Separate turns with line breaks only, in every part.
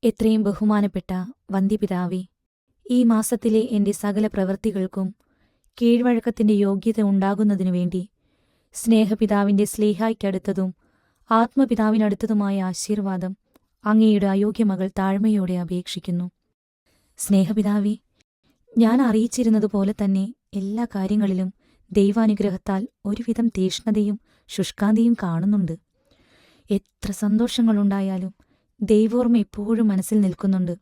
എത്രയും ബഹുമാനപ്പെട്ട വന്ധ്യപിതാവേ, ഈ മാസത്തിലെ എന്റെ സകല പ്രവൃത്തികൾക്കും കീഴ്വഴക്കത്തിന്റെ യോഗ്യത ഉണ്ടാകുന്നതിനു വേണ്ടി സ്നേഹപിതാവിന്റെ സ്ലീഹായ്ക്കടുത്തതും ആത്മപിതാവിനടുത്തതുമായ ആശീർവാദം അങ്ങയുടെ അയോഗ്യമകൾ താഴ്മയോടെ അപേക്ഷിക്കുന്നു. സ്നേഹപിതാവേ, ഞാൻ അറിയിച്ചിരുന്നതുപോലെ തന്നെ എല്ലാ കാര്യങ്ങളിലും ദൈവാനുഗ്രഹത്താൽ ഒരുവിധം തീഷ്ണതയും ശുഷ്കാന്തിയും കാണുന്നുണ്ട്. എത്ര സന്തോഷങ്ങളുണ്ടായാലും ദൈവോർമ്മ എപ്പോഴും മനസ്സിൽ നിൽക്കുന്നുണ്ട്.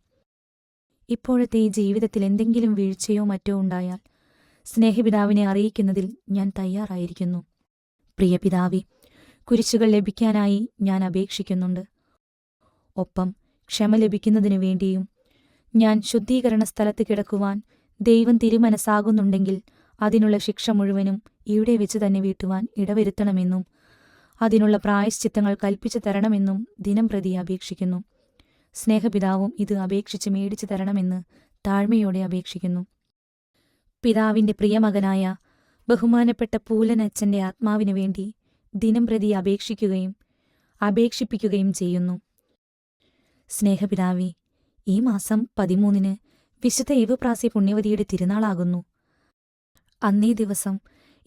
ഇപ്പോഴത്തെ ഈ ജീവിതത്തിൽ എന്തെങ്കിലും വീഴ്ചയോ മറ്റോ ഉണ്ടായാൽ സ്നേഹപിതാവിനെ അറിയിക്കുന്നതിൽ ഞാൻ തയ്യാറായിരിക്കുന്നു. പ്രിയ പിതാവേ, കുരിശുകൾ ലഭിക്കാനായി ഞാൻ അപേക്ഷിക്കുന്നുണ്ട്. ഒപ്പം ക്ഷമ ലഭിക്കുന്നതിനു വേണ്ടിയും ഞാൻ ശുദ്ധീകരണ സ്ഥലത്ത് കിടക്കുവാൻ ദൈവം തിരുമനസ്സാകുന്നുണ്ടെങ്കിൽ അതിനുള്ള ശിക്ഷ മുഴുവനും ഇവിടെ വെച്ച് തന്നെ വീട്ടുവാൻ ഇടവരുത്തണമെന്നും അതിനുള്ള പ്രായശ്ചിത്തങ്ങൾ കൽപ്പിച്ചു തരണമെന്നും ദിനം പ്രതി അപേക്ഷിക്കുന്നു. സ്നേഹപിതാവും ഇത് അപേക്ഷിച്ച് മേടിച്ചു തരണമെന്ന് താഴ്മയോടെ അപേക്ഷിക്കുന്നു. പിതാവിന്റെ പ്രിയമകനായ ബഹുമാനപ്പെട്ട പൂലനച്ഛന്റെ ആത്മാവിനു വേണ്ടി ദിനം പ്രതി അപേക്ഷിപ്പിക്കുകയും ചെയ്യുന്നു. സ്നേഹപിതാവേ, ഈ മാസം 13 വിശുദ്ധ ഏവപ്രാസ്യ പുണ്യവതിയുടെ തിരുനാളാകുന്നു. അന്നേ ദിവസം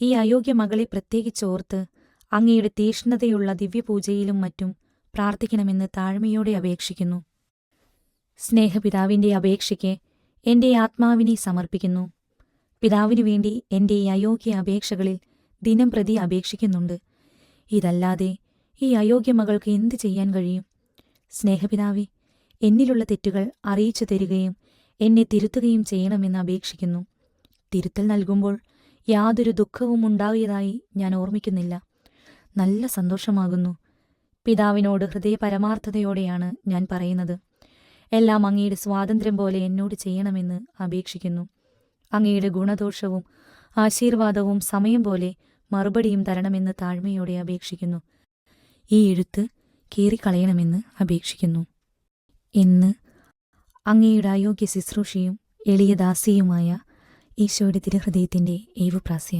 ഈ അയോഗ്യ മകളെ പ്രത്യേകിച്ചോർത്ത് അങ്ങയുടെ തീഷ്ണതയുള്ള ദിവ്യപൂജയിലും മറ്റും പ്രാർത്ഥിക്കണമെന്ന് താഴ്മയോടെ അപേക്ഷിക്കുന്നു. സ്നേഹപിതാവിന്റെ അപേക്ഷയ്ക്ക് എന്റെ ആത്മാവിനെ സമർപ്പിക്കുന്നു. പിതാവിനു വേണ്ടി എന്റെ ഈ അയോഗ്യ അപേക്ഷകളിൽ ദിനം പ്രതി അപേക്ഷിക്കുന്നുണ്ട്. ഇതല്ലാതെ ഈ അയോഗ്യ മകൾക്ക് എന്തു ചെയ്യാൻ കഴിയും? സ്നേഹപിതാവേ, എന്നിലുള്ള തെറ്റുകൾ അറിയിച്ചു തരികയും എന്നെ തിരുത്തുകയും ചെയ്യണമെന്ന് അപേക്ഷിക്കുന്നു. തിരുത്തൽ നൽകുമ്പോൾ യാതൊരു ദുഃഖവും ഉണ്ടായതായി ഞാൻ ഓർമ്മിക്കുന്നില്ല. നല്ല സന്തോഷമാകുന്നു. പിതാവിനോട് ഹൃദയപരമാർത്ഥതയോടെയാണ് ഞാൻ പറയുന്നത്. എല്ലാം അങ്ങയുടെ സ്വാതന്ത്ര്യം പോലെ എന്നോട് ചെയ്യണമെന്ന് അപേക്ഷിക്കുന്നു. അങ്ങയുടെ ഗുണദോഷവും ആശീർവാദവും സമയം പോലെ മറുപടിയും തരണമെന്ന് താഴ്മയോടെ അപേക്ഷിക്കുന്നു. ഈ എഴുത്ത് കീറിക്കളയണമെന്ന് അപേക്ഷിക്കുന്നു എന്ന് അങ്ങയുടെ അയോഗ്യ ശുശ്രൂഷയും എളിയ ദാസിയുമായ ഈശോയുടെ തിരുഹൃദയത്തിന്റെ ഏവുപ്രാസ്യ.